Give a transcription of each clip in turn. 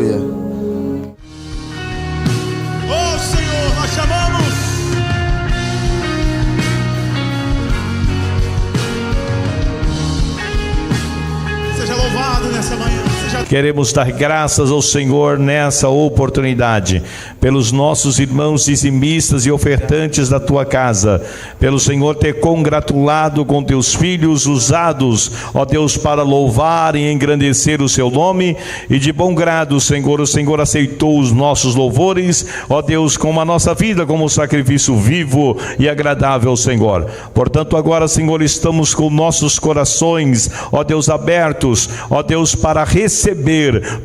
Aleluia. Oh Senhor, nós chamamos. Seja louvado nessa manhã. Queremos dar graças ao Senhor nessa oportunidade, pelos nossos irmãos dizimistas e ofertantes da tua casa, pelo Senhor ter congratulado com teus filhos usados, ó Deus, para louvar e engrandecer o seu nome, e de bom grado, Senhor, o Senhor aceitou os nossos louvores, ó Deus, como a nossa vida, como um sacrifício vivo e agradável ao Senhor. Portanto, agora, Senhor, estamos com nossos corações, ó Deus, abertos, ó Deus, para receber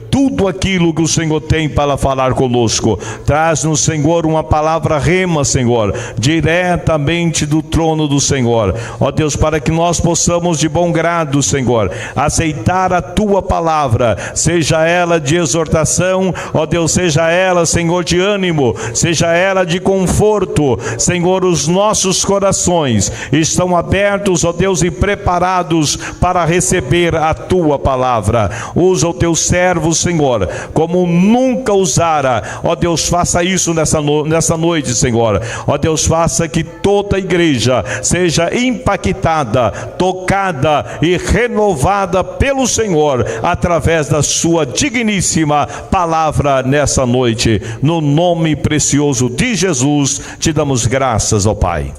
tudo aquilo que o Senhor tem para falar conosco. Traz-nos, Senhor, uma palavra rema, Senhor, diretamente do trono do Senhor, ó Deus, para que nós possamos de bom grado, Senhor, aceitar a tua palavra, seja ela de exortação, ó Deus, seja ela, Senhor, de ânimo, seja ela de conforto. Senhor, os nossos corações estão abertos, ó Deus, e preparados para receber a tua palavra. Usa o teu servo, Senhor, como nunca usara, ó Deus, faça isso nessa noite, Senhor, ó Deus, faça que toda a igreja seja impactada, tocada e renovada pelo Senhor, através da sua digníssima palavra nessa noite, no nome precioso de Jesus, te damos graças, ó Pai.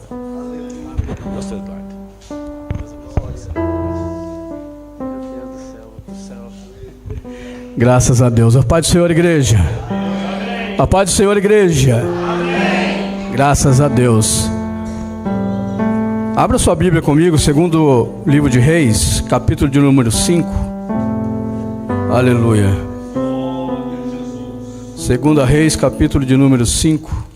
Graças a Deus. A paz do Senhor, igreja. A paz do Senhor, igreja. Graças a Deus. Abra sua Bíblia comigo, segundo livro de Reis, capítulo de número 5. Aleluia. Segunda Reis, capítulo de número 5.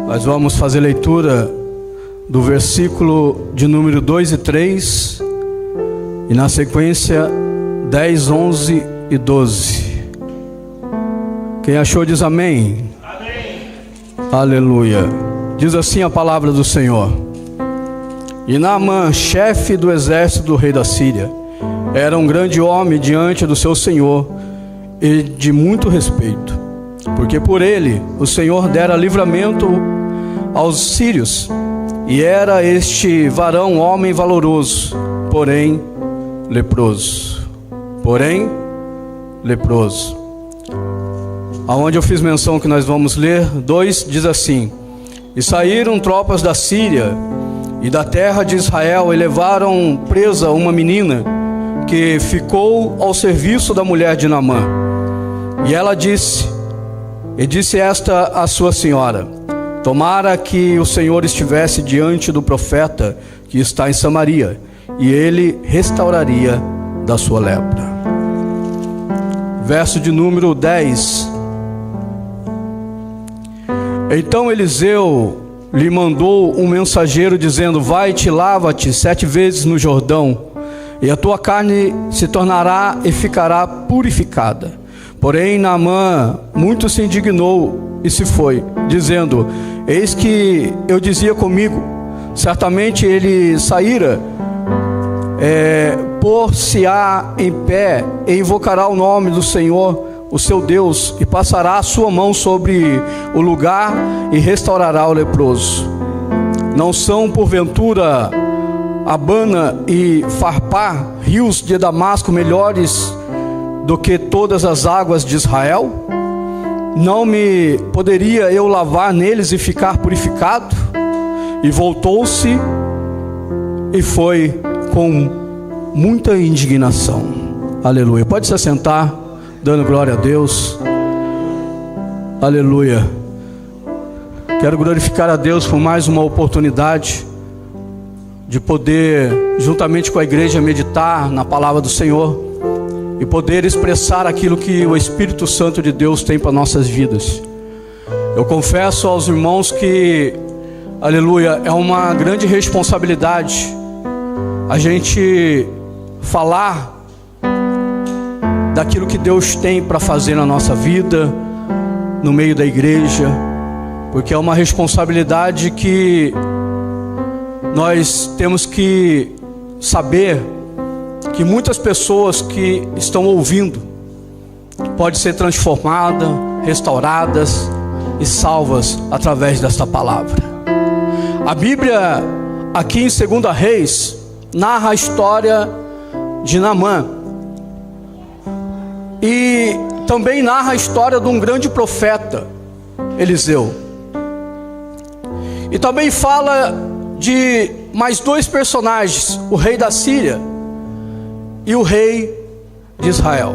Nós vamos fazer leitura do versículo de número 2 e 3, e na sequência 10, 11 e 12. Quem achou diz amém. Amém. Aleluia. Diz assim a palavra do Senhor: E Naamã, chefe do exército do rei da Síria, era um grande homem diante do seu senhor e de muito respeito, porque por ele o Senhor dera livramento aos sírios. E era este varão homem valoroso, porém leproso. Porém leproso. Aonde eu fiz menção que nós vamos ler, 2 diz assim: E saíram tropas da Síria e da terra de Israel, e levaram presa uma menina que ficou ao serviço da mulher de Naamã. E ela disse esta a sua senhora: Tomara que o Senhor estivesse diante do profeta que está em Samaria, e ele restauraria da sua lepra. Verso de número 10. Então Eliseu lhe mandou um mensageiro dizendo: Vai-te, lava-te 7 vezes no Jordão, e a tua carne se tornará e ficará purificada. Porém Naamã muito se indignou e se foi, dizendo: Eis que eu dizia comigo, certamente ele saíra, pôr-se-á em pé e invocará o nome do Senhor, o seu Deus, e passará a sua mão sobre o lugar e restaurará o leproso. Não são porventura Abana e Farpá, rios de Damasco, melhores do que todas as águas de Israel? Não me poderia eu lavar neles e ficar purificado? E voltou-se e foi com muita indignação. Aleluia. Pode se assentar, dando glória a Deus. Aleluia. Quero glorificar a Deus por mais uma oportunidade de poder, juntamente com a igreja, meditar na palavra do Senhor e poder expressar aquilo que o Espírito Santo de Deus tem para nossas vidas. Eu confesso aos irmãos que, aleluia, é uma grande responsabilidade a gente falar daquilo que Deus tem para fazer na nossa vida, no meio da igreja, porque é uma responsabilidade que nós temos que saber que muitas pessoas que estão ouvindo podem ser transformadas, restauradas e salvas através desta palavra. A Bíblia, aqui em 2 Reis, narra a história de Naamã. E também narra a história de um grande profeta, Eliseu. E também fala de mais dois personagens, o rei da Síria e o rei de Israel.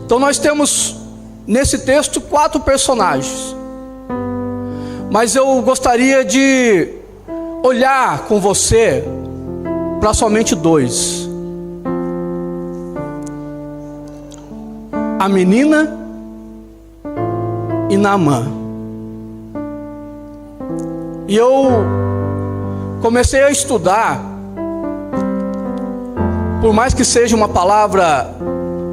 Então nós temos nesse texto 4 personagens. Mas eu gostaria de olhar com você para somente 2. A menina e Naamã. E eu comecei a estudar, por mais que seja uma palavra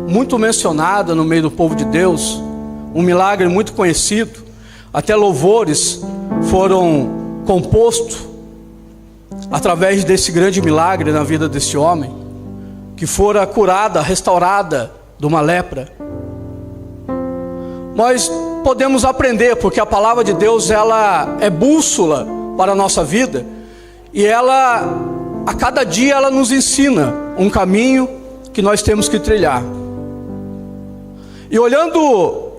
muito mencionada no meio do povo de Deus, um milagre muito conhecido, até louvores foram compostos através desse grande milagre na vida desse homem, que fora curada, restaurada de uma lepra. Nós podemos aprender, porque a palavra de Deus, ela é bússola para a nossa vida, e ela, a cada dia, ela nos ensina um caminho que nós temos que trilhar. E olhando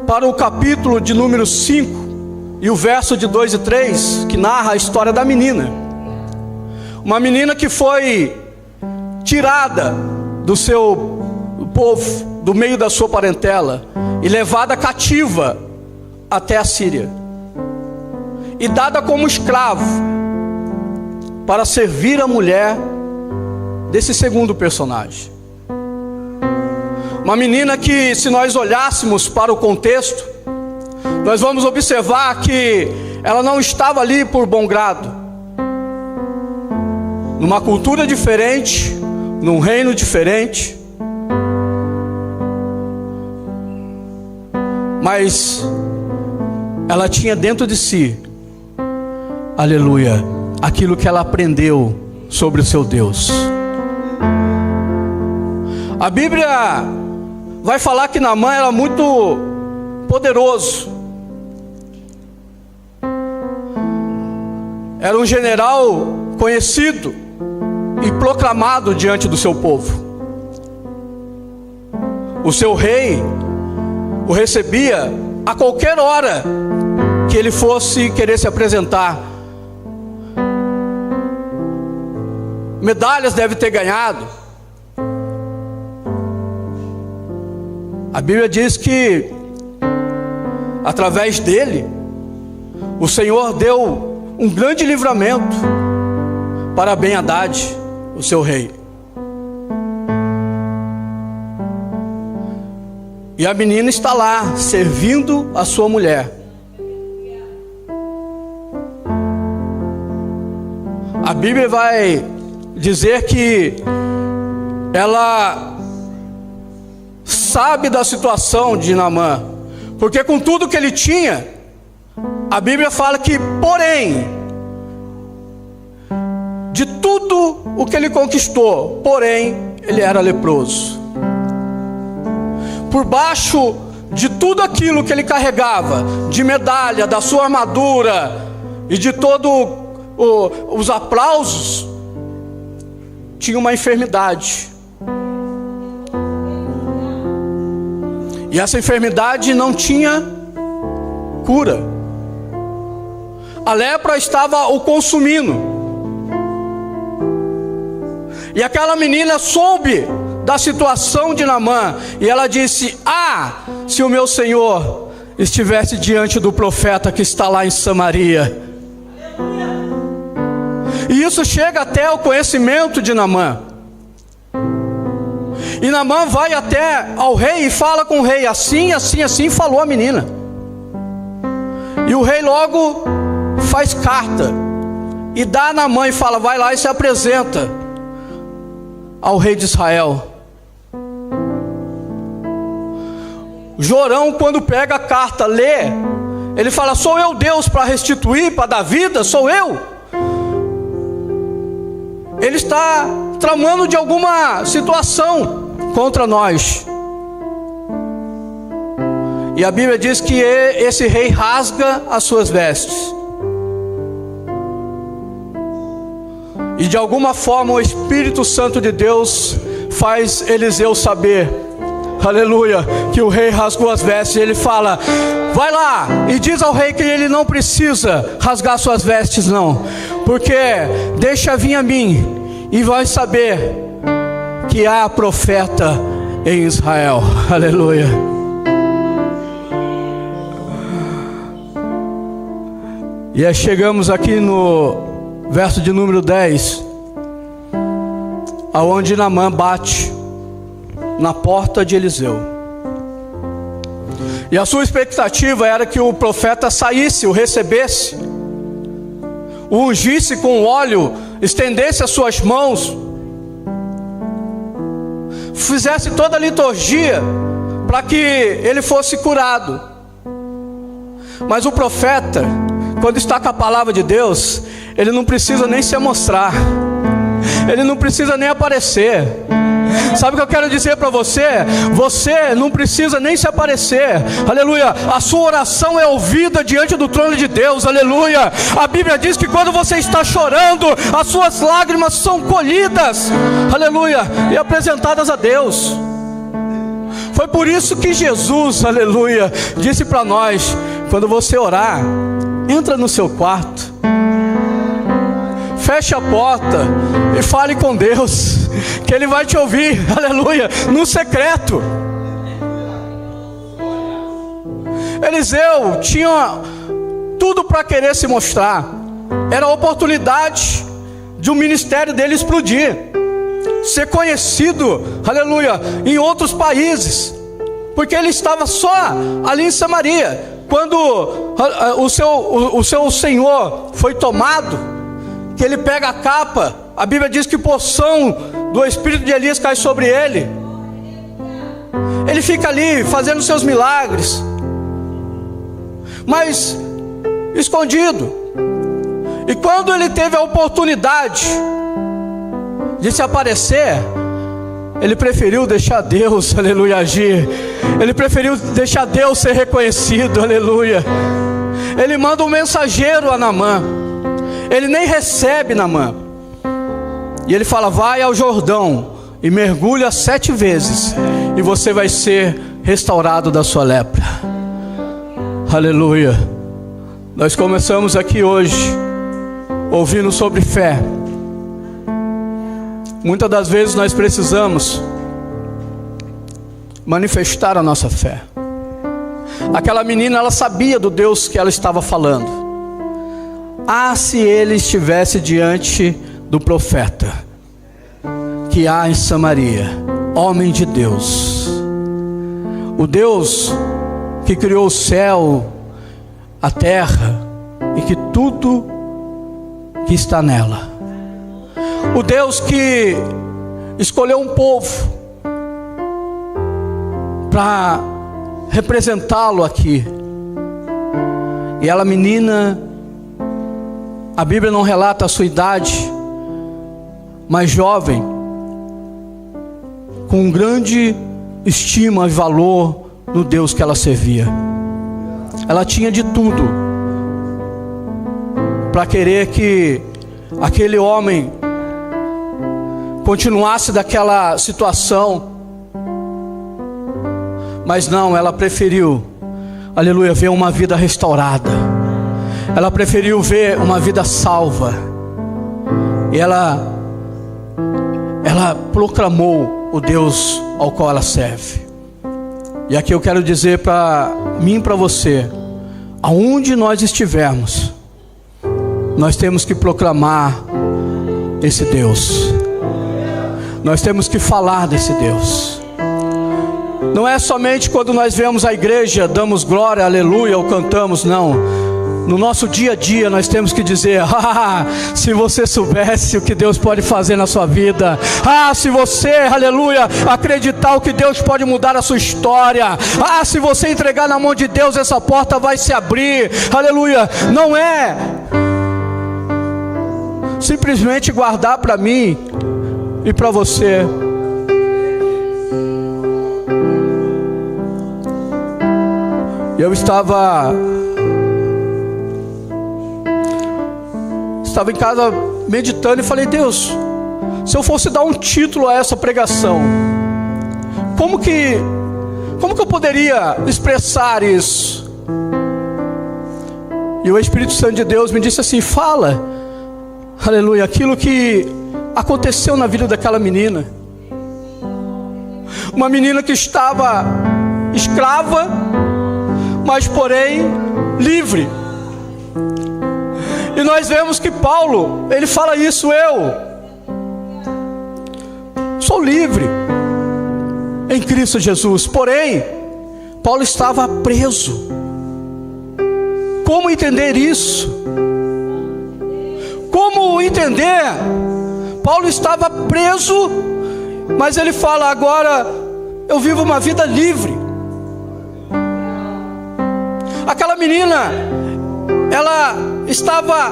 para o capítulo de número 5, e o verso de 2 e 3, que narra a história da menina. Uma menina que foi tirada do seu povo, do meio da sua parentela, e levada cativa até a Síria, e dada como escravo, para servir a mulher desse segundo personagem. Uma menina que, se nós olhássemos para o contexto, nós vamos observar que ela não estava ali por bom grado. Numa cultura diferente, num reino diferente, mas ela tinha dentro de si, aleluia, aquilo que ela aprendeu sobre o seu Deus. A Bíblia vai falar que Naamã era muito poderoso. Era um general conhecido e proclamado diante do seu povo. O seu rei o recebia a qualquer hora que ele fosse querer se apresentar. Medalhas deve ter ganhado. A Bíblia diz que através dele o Senhor deu um grande livramento para Ben-Hadad, o seu rei. E a menina está lá, servindo a sua mulher. A Bíblia vai dizer que ela sabe da situação de Naamã, porque com tudo que ele tinha, a Bíblia fala que, porém, de tudo o que ele conquistou, porém, ele era leproso. Por baixo de tudo aquilo que ele carregava, de medalha, da sua armadura e de todos os aplausos, tinha uma enfermidade. E essa enfermidade não tinha cura. A lepra estava o consumindo. E aquela menina soube da situação de Naamã, e ela disse: se o meu Senhor estivesse diante do profeta que está lá em Samaria. E isso chega até o conhecimento de Naamã. E Naamã vai até ao rei e fala com o rei: assim falou a menina. E o rei logo faz carta e dá a Naamã e fala: vai lá e se apresenta ao rei de Israel. Jorão, quando pega a carta, lê, ele fala: sou eu Deus para restituir, para dar vida? Sou eu? Ele está tramando de alguma situação contra nós. E a Bíblia diz que esse rei rasga as suas vestes. E de alguma forma o Espírito Santo de Deus faz Eliseu saber, aleluia, que o rei rasgou as vestes. Ele fala: vai lá e diz ao rei que ele não precisa rasgar suas vestes não, porque deixa vir a mim e vai saber que há profeta em Israel. Aleluia. E aí chegamos aqui no verso de número 10, aonde Naamã bate na porta de Eliseu. E a sua expectativa era que o profeta saísse, o recebesse, o ungisse com óleo, estendesse as suas mãos, fizesse toda a liturgia para que ele fosse curado. Mas o profeta, quando está com a palavra de Deus, ele não precisa nem se mostrar, ele não precisa nem aparecer. Sabe o que eu quero dizer para você? Você não precisa nem se aparecer, aleluia. A sua oração é ouvida diante do trono de Deus, aleluia. A Bíblia diz que quando você está chorando, as suas lágrimas são colhidas, aleluia, e apresentadas a Deus. Foi por isso que Jesus, aleluia, disse para nós: quando você orar, entra no seu quarto, feche a porta e fale com Deus, que Ele vai te ouvir, aleluia, no secreto. Eliseu tinha tudo para querer se mostrar. Era a oportunidade de um ministério dele explodir, ser conhecido, aleluia, em outros países, porque ele estava só ali em Samaria. Quando o seu senhor foi tomado, que ele pega a capa, a Bíblia diz que porção do espírito de Elias cai sobre ele. Ele fica ali fazendo seus milagres, mas escondido. E quando ele teve a oportunidade de se aparecer, ele preferiu deixar Deus, aleluia, agir. Ele preferiu deixar Deus ser reconhecido, aleluia. Ele manda um mensageiro a Naamã. Ele nem recebe Naamã. E ele fala: vai ao Jordão e mergulha 7 vezes, e você vai ser restaurado da sua lepra. Aleluia. Nós começamos aqui hoje ouvindo sobre fé. Muitas das vezes nós precisamos manifestar a nossa fé. Aquela menina, ela sabia do Deus que ela estava falando. Ah, se ele estivesse diante do profeta que há em Samaria, homem de Deus, o Deus que criou o céu, a terra e que tudo que está nela, o Deus que escolheu um povo para representá-lo aqui. E ela, menina, a Bíblia não relata a sua idade, mas jovem, com grande estima e valor no Deus que ela servia. Ela tinha de tudo para querer que aquele homem continuasse daquela situação, mas não, ela preferiu, aleluia, ver uma vida restaurada. Ela preferiu ver uma vida salva. E ela proclamou o Deus ao qual ela serve. E aqui eu quero dizer para mim e para você: aonde nós estivermos, nós temos que proclamar esse Deus. Nós temos que falar desse Deus. Não é somente quando nós vemos a igreja, damos glória, aleluia, ou cantamos, não. No nosso dia a dia nós temos que dizer: ah, se você soubesse o que Deus pode fazer na sua vida. Ah, se você, aleluia, acreditar o que Deus pode mudar a sua história. Ah, se você entregar na mão de Deus, essa porta vai se abrir, aleluia. Não é simplesmente guardar para mim e para você. Eu estava em casa meditando e falei: Deus, se eu fosse dar um título a essa pregação, como que eu poderia expressar isso? E o Espírito Santo de Deus me disse assim: fala, aleluia, aquilo que aconteceu na vida daquela menina. Uma menina que estava escrava, mas porém livre. E nós vemos que Paulo, ele fala isso: eu sou livre em Cristo Jesus. Porém, Paulo estava preso. Como entender isso? Como entender? Paulo estava preso, mas ele fala: agora eu vivo uma vida livre. Aquela menina, ela estava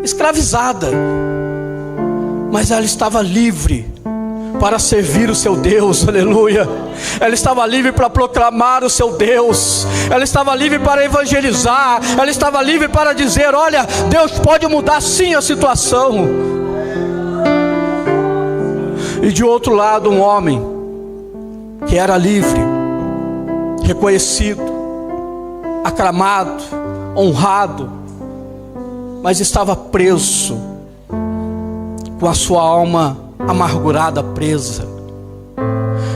escravizada, mas ela estava livre para servir o seu Deus, aleluia. Ela estava livre para proclamar o seu Deus, ela estava livre para evangelizar, ela estava livre para dizer: olha, Deus pode mudar sim a situação. E de outro lado, um homem que era livre, reconhecido, aclamado, honrado, mas estava preso, com a sua alma amargurada, presa.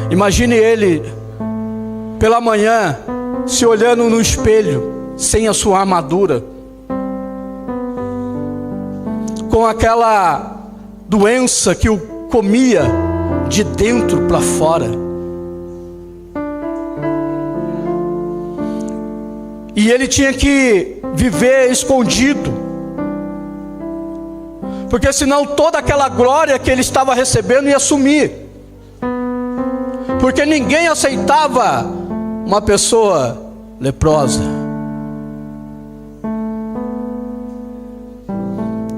Imagine ele pela manhã se olhando no espelho, sem a sua armadura, com aquela doença que o comia de dentro para fora. E ele tinha que viver escondido, porque senão toda aquela glória que ele estava recebendo ia sumir, porque ninguém aceitava uma pessoa leprosa.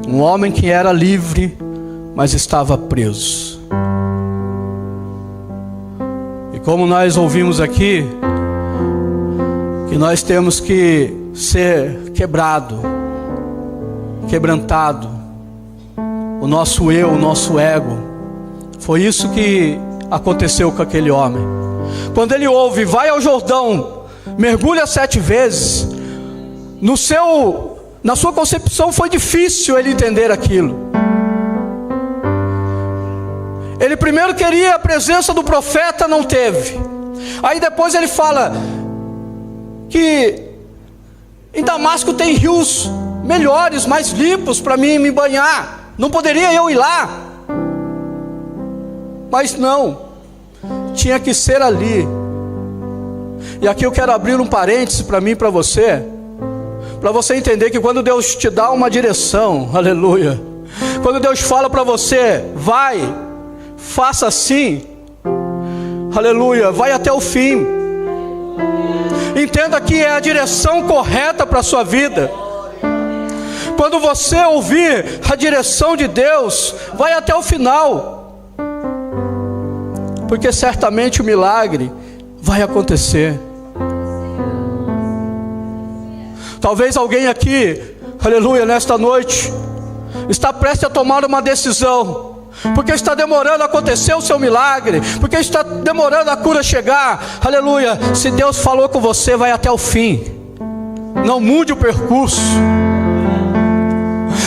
Um homem que era livre, mas estava preso. E como nós ouvimos aqui, que nós temos que ser quebrantado, o nosso eu, o nosso ego. Foi isso que aconteceu com aquele homem. Quando ele ouve: vai ao Jordão, mergulha 7 vezes, na sua concepção foi difícil ele entender aquilo. Ele primeiro queria a presença do profeta, não teve. Aí depois ele fala que em Damasco tem rios melhores, mais limpos para mim me banhar. Não poderia eu ir lá? Mas não, tinha que ser ali. E aqui eu quero abrir um parêntese para mim e para você entender que quando Deus te dá uma direção, aleluia, quando Deus fala para você: vai, faça assim, aleluia, vai até o fim. Entenda que é a direção correta para a sua vida. Quando você ouvir a direção de Deus, vai até o final, porque certamente o milagre vai acontecer. Talvez alguém aqui, aleluia, nesta noite está prestes a tomar uma decisão, porque está demorando a acontecer o seu milagre, porque está demorando a cura chegar. Aleluia. Se Deus falou com você, vai até o fim. Não mude o percurso.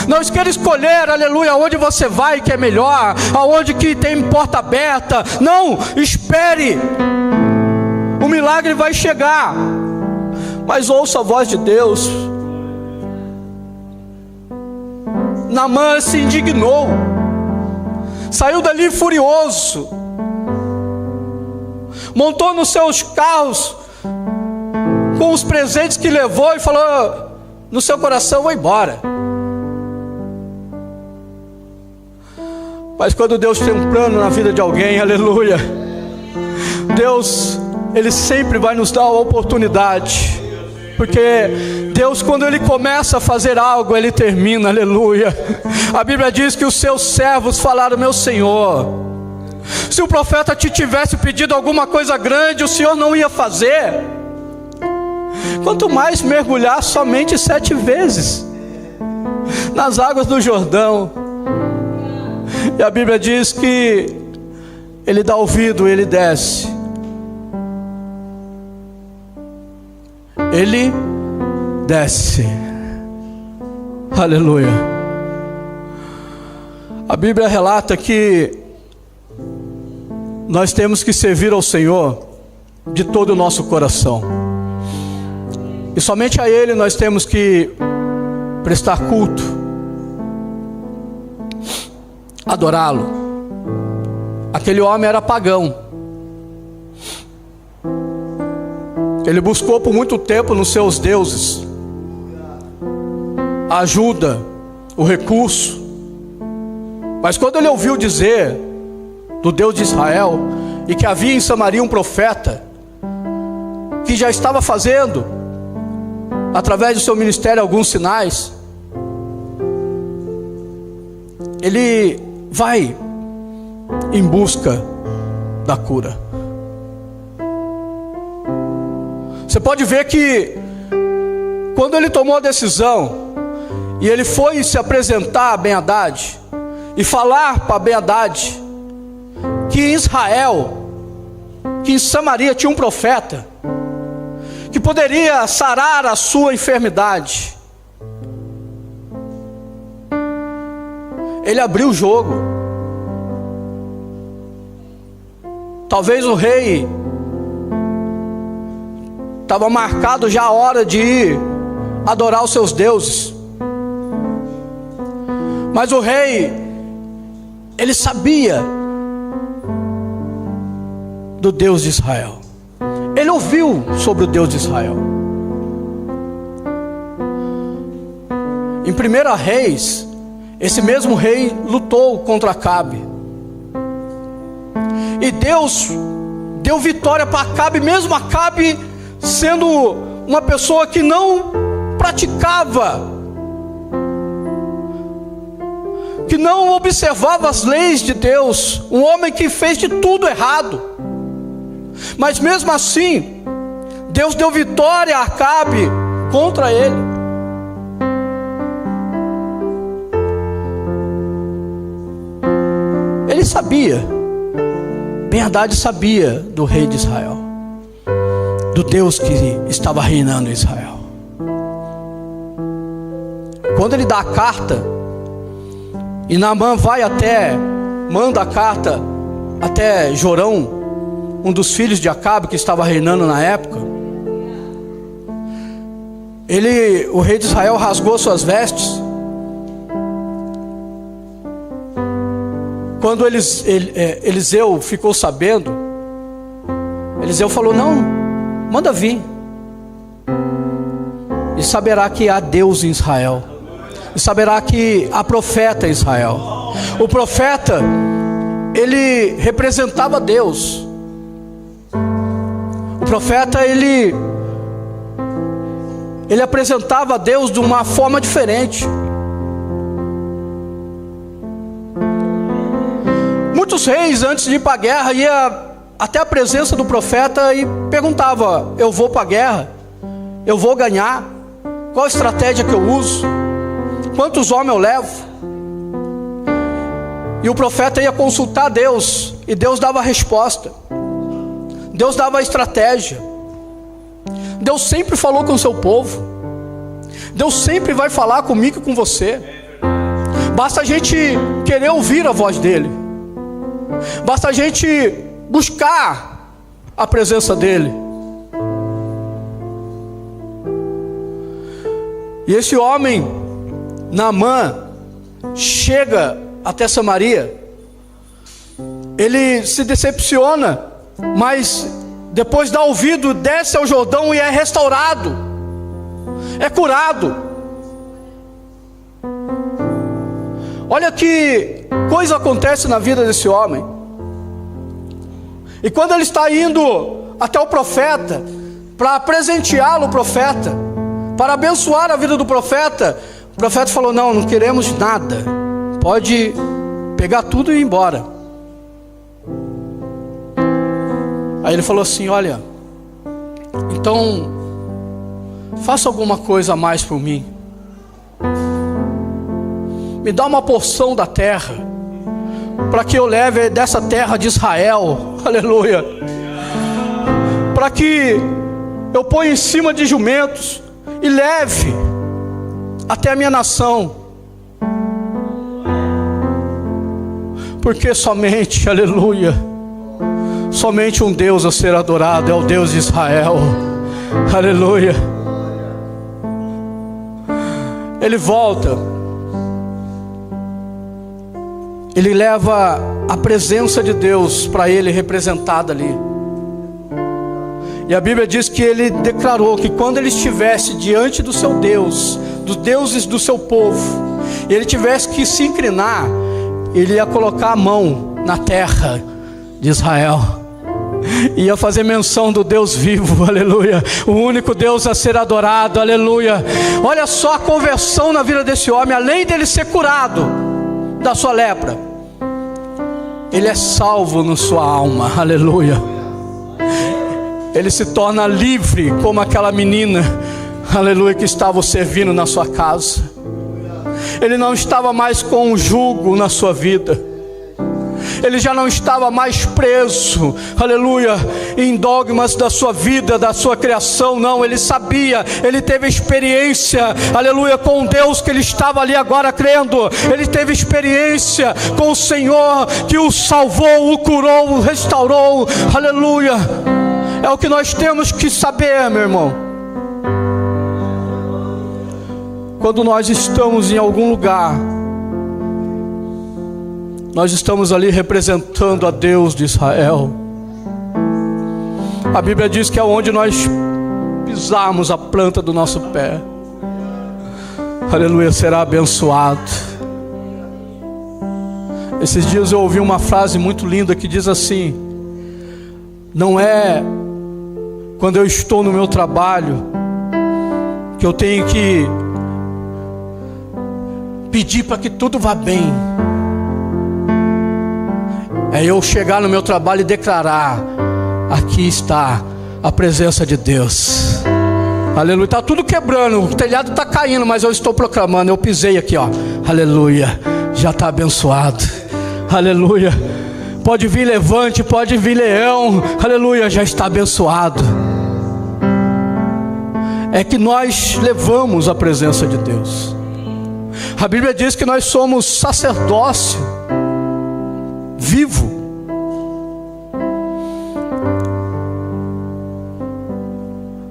Não queira escolher, aleluia, aonde você vai que é melhor, aonde que tem porta aberta. Não, espere, o milagre vai chegar. Mas ouça a voz de Deus. Naamã se indignou, saiu dali furioso, montou nos seus carros com os presentes que levou e falou no seu coração: vou embora. Mas quando Deus tem um plano na vida de alguém, aleluia, Deus, Ele sempre vai nos dar a oportunidade. porque Deus, quando Ele começa a fazer algo, Ele termina, aleluia. A Bíblia diz que os seus servos falaram: meu Senhor, se o profeta te tivesse pedido alguma coisa grande, o Senhor não ia fazer. Quanto mais mergulhar somente 7 vezes nas águas do Jordão. E a Bíblia diz que Ele dá ouvido, Ele desce. Ele desce. Aleluia. A Bíblia relata que nós temos que servir ao Senhor de todo o nosso coração, e somente a Ele nós temos que prestar culto, adorá-lo. Aquele homem era pagão. Ele buscou por muito tempo nos seus deuses a ajuda, o recurso. Mas quando ele ouviu dizer do Deus de Israel, e que havia em Samaria um profeta que já estava fazendo, através do seu ministério, alguns sinais, ele vai em busca da cura. Você pode ver que quando ele tomou a decisão e ele foi se apresentar a Ben-Hadad e falar para Ben-Hadad que em Israel, que em Samaria tinha um profeta que poderia sarar a sua enfermidade, ele abriu o jogo. Talvez o rei estava marcado já a hora de ir adorar os seus deuses, mas o rei, ele sabia do Deus de Israel. Ele ouviu sobre o Deus de Israel. Em 1 Reis, esse mesmo rei lutou contra Acabe, e Deus deu vitória para Acabe, mesmo Acabe sendo uma pessoa que não praticava, que não observava as leis de Deus, um homem que fez de tudo errado. Mas mesmo assim, Deus deu vitória a Acabe contra ele. Ele sabia, Ben-Hadad sabia do rei de Israel, do Deus que estava reinando em Israel. Quando ele dá a carta, e Naamã vai manda a carta até Jorão, um dos filhos de Acabe que estava reinando na época, o rei de Israel rasgou suas vestes. Quando Eliseu ficou sabendo, Eliseu falou: não, manda vir, e saberá que há Deus em Israel, e saberá que há profeta em Israel. O profeta, ele representava Deus. O profeta, ele apresentava a Deus de uma forma diferente. Muitos reis, antes de ir para a guerra, ia até a presença do profeta e perguntava: eu vou para a guerra? Eu vou ganhar? Qual a estratégia que eu uso? Quantos homens eu levo? E o profeta ia consultar Deus, e Deus dava a resposta, Deus dava a estratégia. Deus sempre falou com o seu povo, Deus sempre vai falar comigo e com você. Basta a gente querer ouvir a voz dele, basta a gente buscar a presença dele. E esse homem, Naamã, chega até Samaria. Ele se decepciona, mas depois dá ouvido, desce ao Jordão e é restaurado, é curado. Olha que coisa acontece na vida desse homem. E quando ele está indo até o profeta para presenteá-lo, o profeta, para abençoar a vida do profeta. O profeta falou: não, não queremos nada, pode pegar tudo e ir embora. Aí ele falou assim: olha, então faça alguma coisa a mais por mim, me dá uma porção da terra, para que eu leve dessa terra de Israel, aleluia, para que eu ponha em cima de jumentos e leve até a minha nação, porque somente, aleluia, somente um Deus a ser adorado é o Deus de Israel, aleluia. Ele volta, ele leva a presença de Deus para ele representada ali. E a Bíblia diz que ele declarou que quando ele estivesse diante do seu Deus, dos deuses do seu povo, e ele tivesse que se inclinar, ele ia colocar a mão na terra de Israel, ia fazer menção do Deus vivo, aleluia, o único Deus a ser adorado, aleluia. Olha só a conversão na vida desse homem. Além dele ser curado da sua lepra, ele é salvo na sua alma, aleluia. Ele se torna livre como aquela menina, aleluia, que estava servindo na sua casa. Ele não estava mais com um jugo na sua vida, ele já não estava mais preso, aleluia, em dogmas da sua vida, da sua criação. Não, ele sabia, ele teve experiência, aleluia, com Deus que ele estava ali agora crendo. Ele teve experiência com o Senhor que o salvou, o curou, o restaurou, aleluia. É o que nós temos que saber, meu irmão. Quando nós estamos em algum lugar, nós estamos ali representando a Deus de Israel. A Bíblia diz que é onde nós pisarmos a planta do nosso pé, aleluia, será abençoado. Esses dias eu ouvi uma frase muito linda que diz assim: não é quando eu estou no meu trabalho que eu tenho que pedir para que tudo vá bem, é eu chegar no meu trabalho e declarar: aqui está a presença de Deus, aleluia. Está tudo quebrando, o telhado está caindo, mas eu estou proclamando: eu pisei aqui, ó, aleluia, já está abençoado, aleluia. Pode vir levante, pode vir leão, aleluia, já está abençoado. É que nós levamos a presença de Deus. A Bíblia diz que nós somos sacerdócio vivo.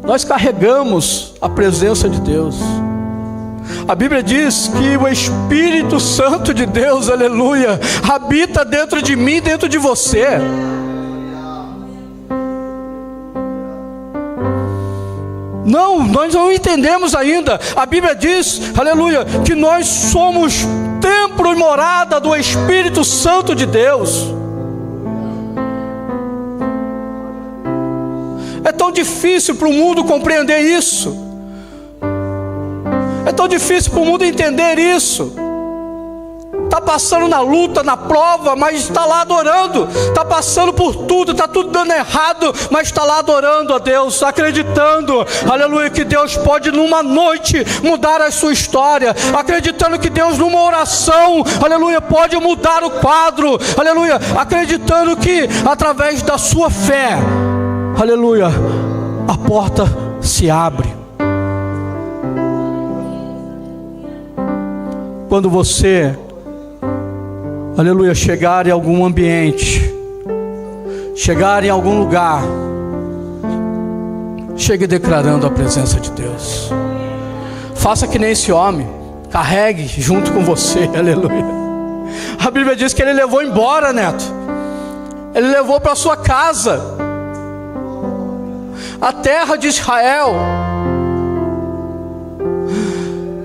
Nós carregamos a presença de Deus. A Bíblia diz que o Espírito Santo de Deus, aleluia, habita dentro de mim, dentro de você. Não, nós não entendemos ainda. A Bíblia diz, aleluia, que nós somos templo e morada do Espírito Santo de Deus. É tão difícil para o mundo compreender isso. É tão difícil para o mundo entender isso. Está passando na luta, na prova, mas está lá adorando. Está passando por tudo, está tudo dando errado, mas está lá adorando a Deus, acreditando, aleluia, que Deus pode numa noite mudar a sua história, acreditando que Deus numa oração, aleluia, pode mudar o quadro, aleluia, acreditando que através da sua fé, aleluia, a porta se abre. Quando você, aleluia, chegar em algum ambiente, chegar em algum lugar, chegue declarando a presença de Deus. Faça que nem esse homem, carregue junto com você, aleluia. A Bíblia diz que ele levou embora, neto. Ele levou para sua casa, a terra de Israel.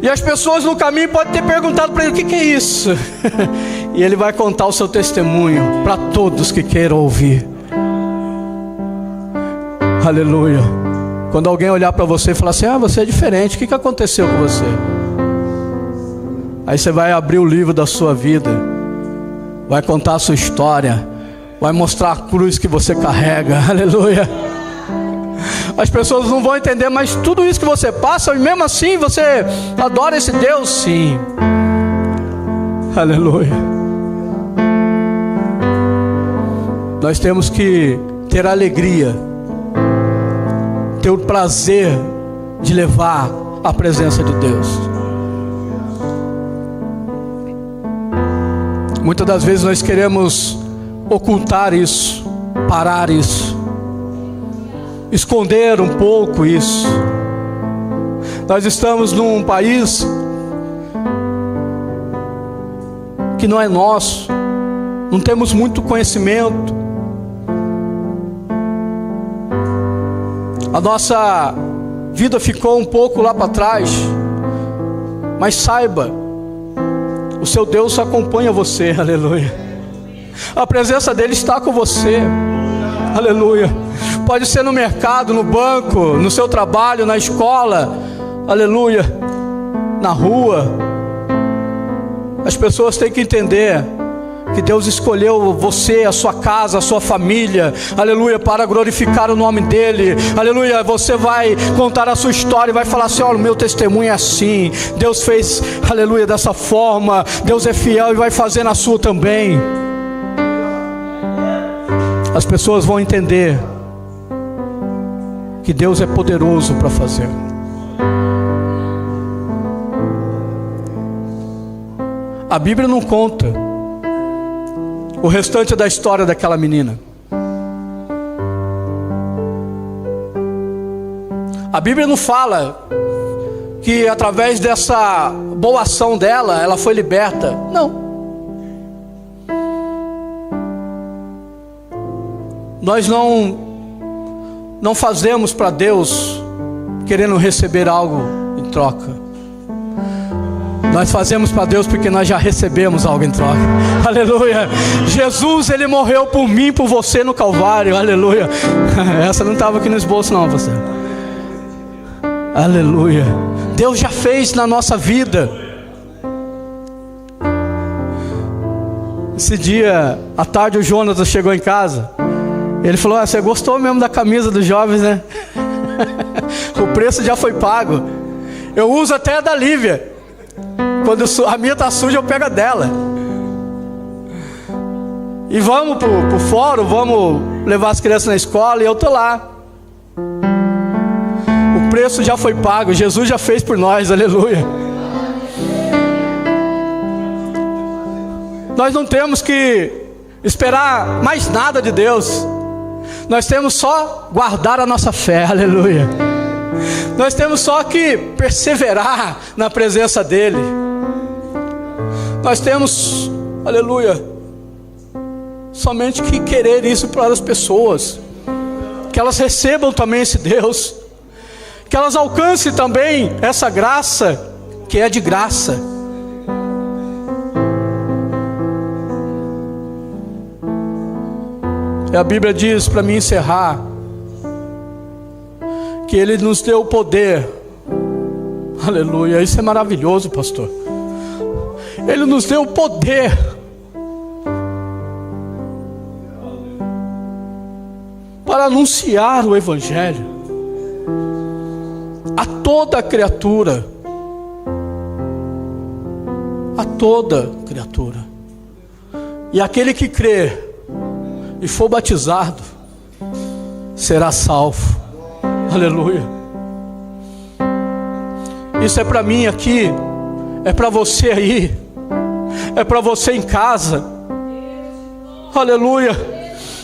E as pessoas no caminho podem ter perguntado para ele: o que é isso? E ele vai contar o seu testemunho para todos que queiram ouvir. Aleluia. Quando alguém olhar para você e falar assim: você é diferente, o que aconteceu com você? Aí você vai abrir o livro da sua vida, vai contar a sua história, vai mostrar a cruz que você carrega, aleluia. As pessoas não vão entender, mas tudo isso que você passa, e mesmo assim você adora esse Deus, sim, aleluia. Nós temos que ter a alegria, ter o prazer de levar a presença de Deus. Muitas das vezes nós queremos ocultar isso, parar isso, esconder um pouco isso. Nós estamos num país que não é nosso, não temos muito conhecimento. A nossa vida ficou um pouco lá para trás, mas saiba, o seu Deus acompanha você, aleluia. A presença dele está com você, aleluia. Pode ser no mercado, no banco, no seu trabalho, na escola, aleluia, na rua. As pessoas têm que entender que Deus escolheu você, a sua casa, a sua família, aleluia, para glorificar o nome dEle, aleluia. Você vai contar a sua história e vai falar assim: olha, o meu testemunho é assim, Deus fez, aleluia, dessa forma, Deus é fiel e vai fazer na sua também. As pessoas vão entender que Deus é poderoso para fazer. A Bíblia não conta o restante da história daquela menina. A Bíblia não fala que através dessa boa ação dela, ela foi liberta. Não. Nós não fazemos para Deus querendo receber algo em troca. Nós fazemos para Deus porque nós já recebemos algo em troca, aleluia. Jesus, Ele morreu por mim, por você no Calvário, aleluia. Essa não estava aqui no esboço não, pastor. Aleluia. Deus já fez na nossa vida. Esse dia, à tarde, o Jonas chegou em casa. Ele falou: você gostou mesmo da camisa dos jovens, né? O preço já foi pago. Eu uso até a da Lívia. Quando a minha está suja, eu pego a dela. E vamos pro fórum, vamos levar as crianças na escola, e eu estou lá. O preço já foi pago, Jesus já fez por nós, aleluia. Nós não temos que esperar mais nada de Deus. Nós temos só guardar a nossa fé, aleluia. Nós temos só que perseverar na presença dEle. Nós temos, aleluia, somente que querer isso para as pessoas, que elas recebam também esse Deus, que elas alcancem também essa graça, que é de graça. E a Bíblia diz, para mim encerrar, que Ele nos deu o poder, aleluia. Isso é maravilhoso, pastor. Ele nos deu o poder para anunciar o Evangelho a toda criatura, a toda criatura. E aquele que crer e for batizado será salvo, aleluia. Isso é para mim aqui, é para você aí, é para você em casa, aleluia.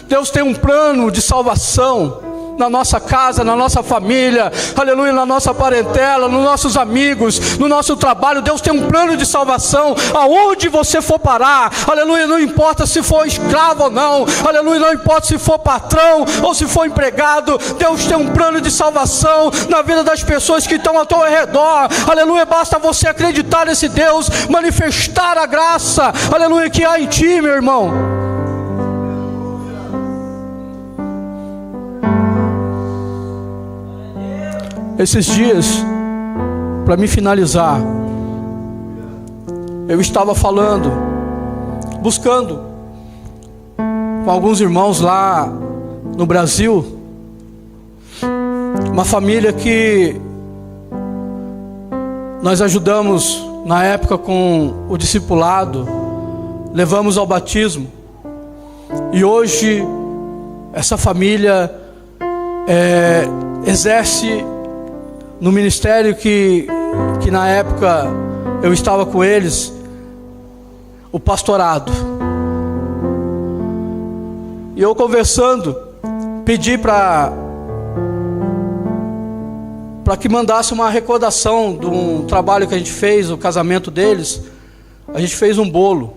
Deus tem um plano de salvação na nossa casa, na nossa família, aleluia, na nossa parentela, nos nossos amigos, no nosso trabalho. Deus tem um plano de salvação aonde você for parar, aleluia. Não importa se for escravo ou não, aleluia, não importa se for patrão ou se for empregado. Deus tem um plano de salvação na vida das pessoas que estão ao teu redor, aleluia. Basta você acreditar nesse Deus, manifestar a graça, aleluia, que há em ti, meu irmão. Esses dias, para me finalizar, eu estava falando, buscando com alguns irmãos lá no Brasil, uma família que nós ajudamos na época com o discipulado, levamos ao batismo, e hoje essa família exerce no ministério que na época eu estava com eles, o pastorado. E eu conversando, pedi para que mandasse uma recordação de um trabalho que a gente fez, o casamento deles. A gente fez um bolo,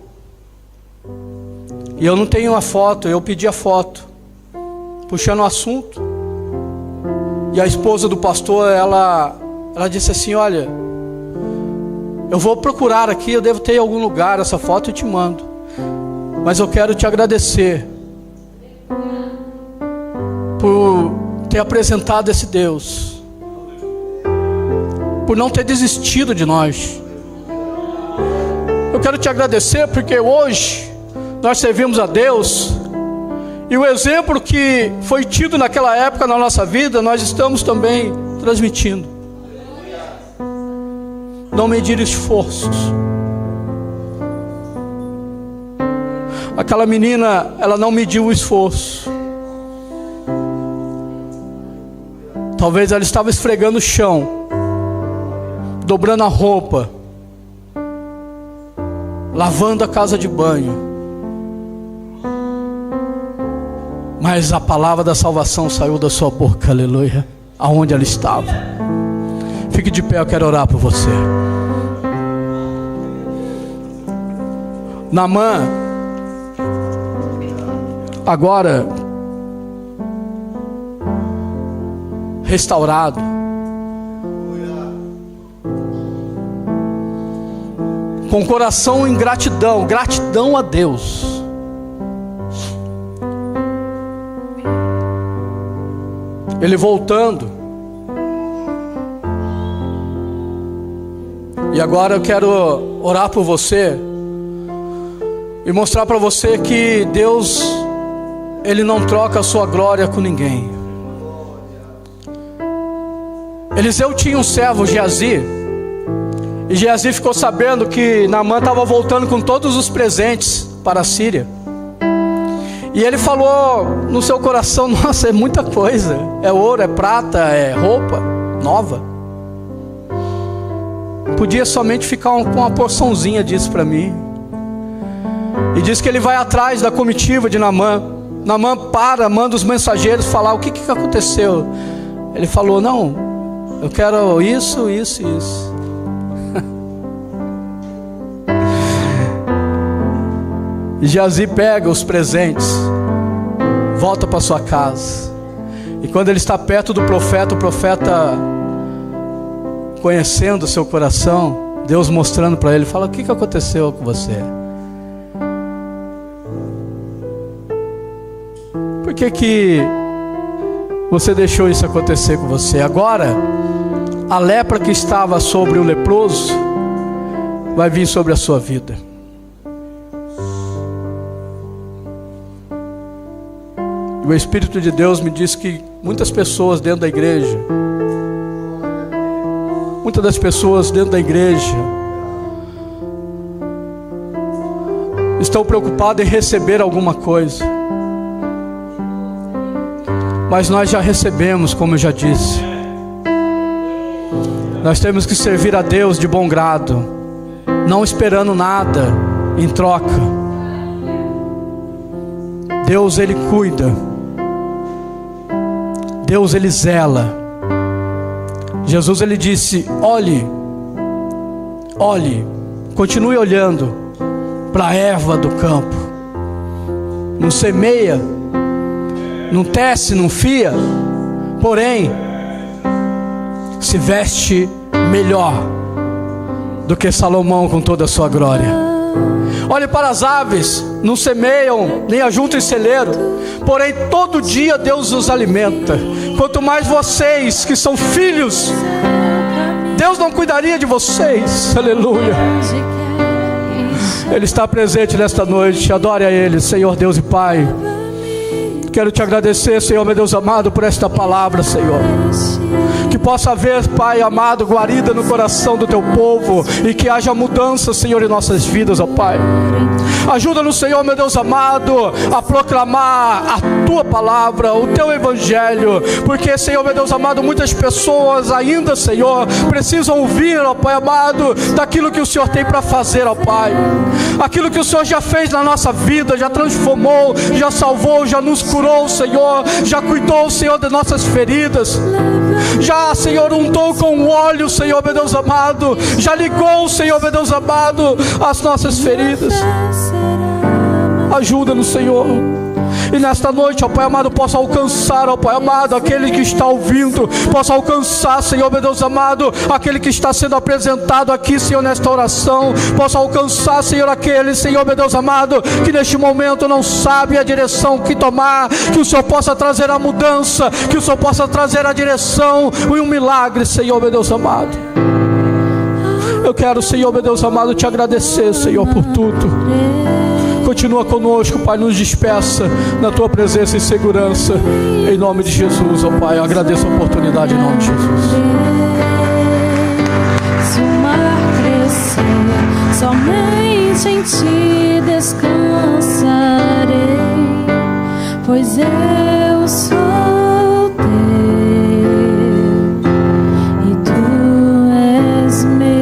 e eu não tenho a foto, eu pedi a foto, puxando o assunto. E a esposa do pastor, ela disse assim: olha, eu vou procurar aqui, eu devo ter em algum lugar essa foto e te mando, mas eu quero te agradecer por ter apresentado esse Deus, por não ter desistido de nós. Eu quero te agradecer porque hoje nós servimos a Deus, e o exemplo que foi tido naquela época na nossa vida, nós estamos também transmitindo. Não medir esforços. Aquela menina, ela não mediu o esforço. Talvez ela estava esfregando o chão, dobrando a roupa, lavando a casa de banho, mas a palavra da salvação saiu da sua boca, aleluia, aonde ela estava. Fique de pé, eu quero orar por você. Naamã, agora restaurado, com coração em gratidão, gratidão a Deus. Ele voltando, e agora eu quero orar por você e mostrar para você que Deus, Ele não troca a sua glória com ninguém. Eliseu tinha um servo, Geazi, e Geazi ficou sabendo que Naamã estava voltando com todos os presentes para a Síria. E ele falou no seu coração: nossa, é muita coisa, é ouro, é prata, é roupa nova. Podia somente ficar com uma porçãozinha disso para mim. E diz que ele vai atrás da comitiva de Naamã. Naamã manda os mensageiros falar: o que aconteceu? Ele falou: não, eu quero isso, isso e isso. E Geazi pega os presentes, volta para sua casa. E quando ele está perto do profeta, o profeta, conhecendo o seu coração, Deus mostrando para ele, fala: o que aconteceu com você? Por que você deixou isso acontecer com você? Agora, a lepra que estava sobre o leproso vai vir sobre a sua vida. O Espírito de Deus me diz que muitas pessoas dentro da igreja, muitas das pessoas dentro da igreja estão preocupadas em receber alguma coisa, mas nós já recebemos, como eu já disse. Nós temos que servir a Deus de bom grado, não esperando nada em troca. Deus, Ele cuida. Deus, Ele zela. Jesus, Ele disse: olhe, continue olhando para a erva do campo. Não semeia, não tece, não fia, porém se veste melhor do que Salomão com toda a sua glória. Olhe para as aves, não semeiam, nem ajuntam em celeiro, porém todo dia Deus os alimenta. Quanto mais vocês que são filhos, Deus não cuidaria de vocês. Aleluia. Ele está presente nesta noite. Adore a Ele, Senhor Deus e Pai. Quero te agradecer, Senhor, meu Deus amado, por esta palavra, Senhor. Que possa haver, Pai amado, guarida no coração do teu povo, e que haja mudança, Senhor, em nossas vidas, ó Pai. Ajuda-nos, Senhor, meu Deus amado, a proclamar a tua palavra, o teu evangelho, porque, Senhor, meu Deus amado, muitas pessoas ainda, Senhor, precisam ouvir, ó Pai amado, daquilo que o Senhor tem para fazer, ó Pai. Aquilo que o Senhor já fez na nossa vida, já transformou, já salvou, já nos curou, Senhor, já cuidou, Senhor, de nossas feridas, já, Senhor, untou com óleo, Senhor, meu Deus amado, já ligou, Senhor, meu Deus amado, as nossas feridas. Ajuda-nos, Senhor. E nesta noite, ó Pai amado, possa alcançar, ó Pai amado, aquele que está ouvindo, possa alcançar, Senhor, meu Deus amado, aquele que está sendo apresentado aqui, Senhor, nesta oração, possa alcançar, Senhor, aquele, Senhor, meu Deus amado, que neste momento não sabe a direção que tomar, que o Senhor possa trazer a mudança, que o Senhor possa trazer a direção e um milagre, Senhor, meu Deus amado. Eu quero, Senhor, meu Deus amado, te agradecer, Senhor, por tudo. Continua conosco, Pai, nos despeça na tua presença e segurança, em nome de Jesus, ó Pai. Eu agradeço a oportunidade em nome de Jesus. Se o mar crescer, somente em ti descansarei, pois eu sou teu e tu és meu.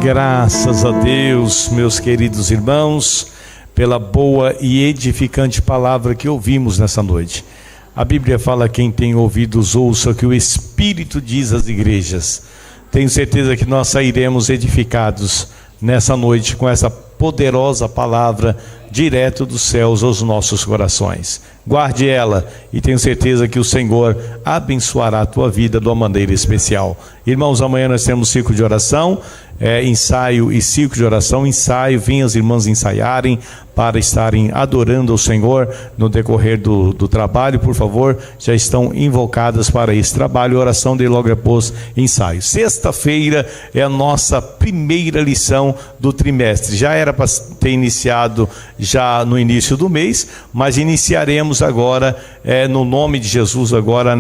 Graças a Deus, meus queridos irmãos, pela boa e edificante palavra que ouvimos nessa noite. A Bíblia fala: quem tem ouvidos ouça o que o Espírito diz às igrejas. Tenho certeza que nós sairemos edificados nessa noite com essa poderosa palavra direto dos céus aos nossos corações. Guarde ela e tenho certeza que o Senhor abençoará a tua vida de uma maneira especial. Irmãos, amanhã nós temos ciclo de oração, ensaio e ciclo de oração. Ensaio, venham as irmãs ensaiarem para estarem adorando ao Senhor no decorrer do trabalho. Por favor, já estão invocadas para esse trabalho. Oração de logo após ensaio. Sexta-feira é a nossa primeira lição do trimestre. Já era para ter iniciado já no início do mês, mas iniciaremos agora, no nome de Jesus, agora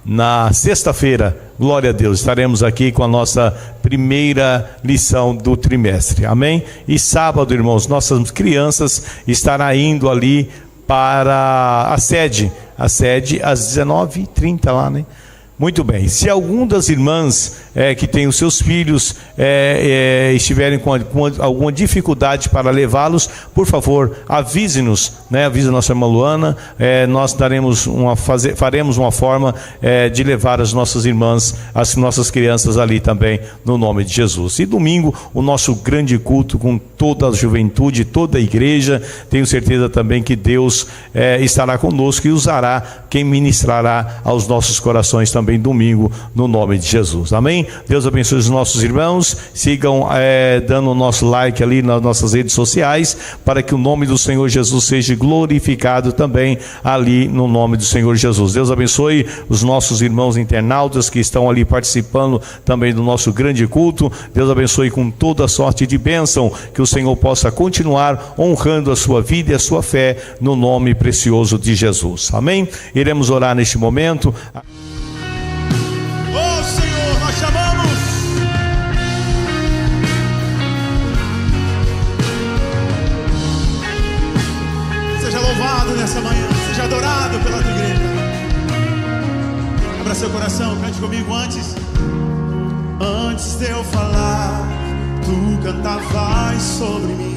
na sexta-feira. Glória a Deus, estaremos aqui com a nossa primeira lição do trimestre, amém? E sábado, irmãos, nossas crianças estarão indo ali para a sede às 19h30 lá, né? Muito bem, se algum das irmãs que tem os seus filhos estiverem com alguma dificuldade para levá-los, por favor, avise-nos, né? Avise a nossa irmã Luana, nós faremos uma forma de levar as nossas irmãs, as nossas crianças ali também, no nome de Jesus. E domingo, o nosso grande culto com toda a juventude, toda a igreja. Tenho certeza também que Deus estará conosco e usará quem ministrará aos nossos corações também domingo, no nome de Jesus, amém? Amém? Deus abençoe os nossos irmãos. Sigam dando o nosso like ali nas nossas redes sociais, para que o nome do Senhor Jesus seja glorificado também ali no nome do Senhor Jesus. Deus abençoe os nossos irmãos internautas que estão ali participando também do nosso grande culto. Deus abençoe com toda sorte de bênção, que o Senhor possa continuar honrando a sua vida e a sua fé no nome precioso de Jesus. Amém? Iremos orar neste momento. Oh Senhor, nós chamamos. Seja louvado nessa manhã, seja adorado pela tua igreja. Abra seu coração, cante comigo antes. Antes de eu falar, tu cantavas sobre mim.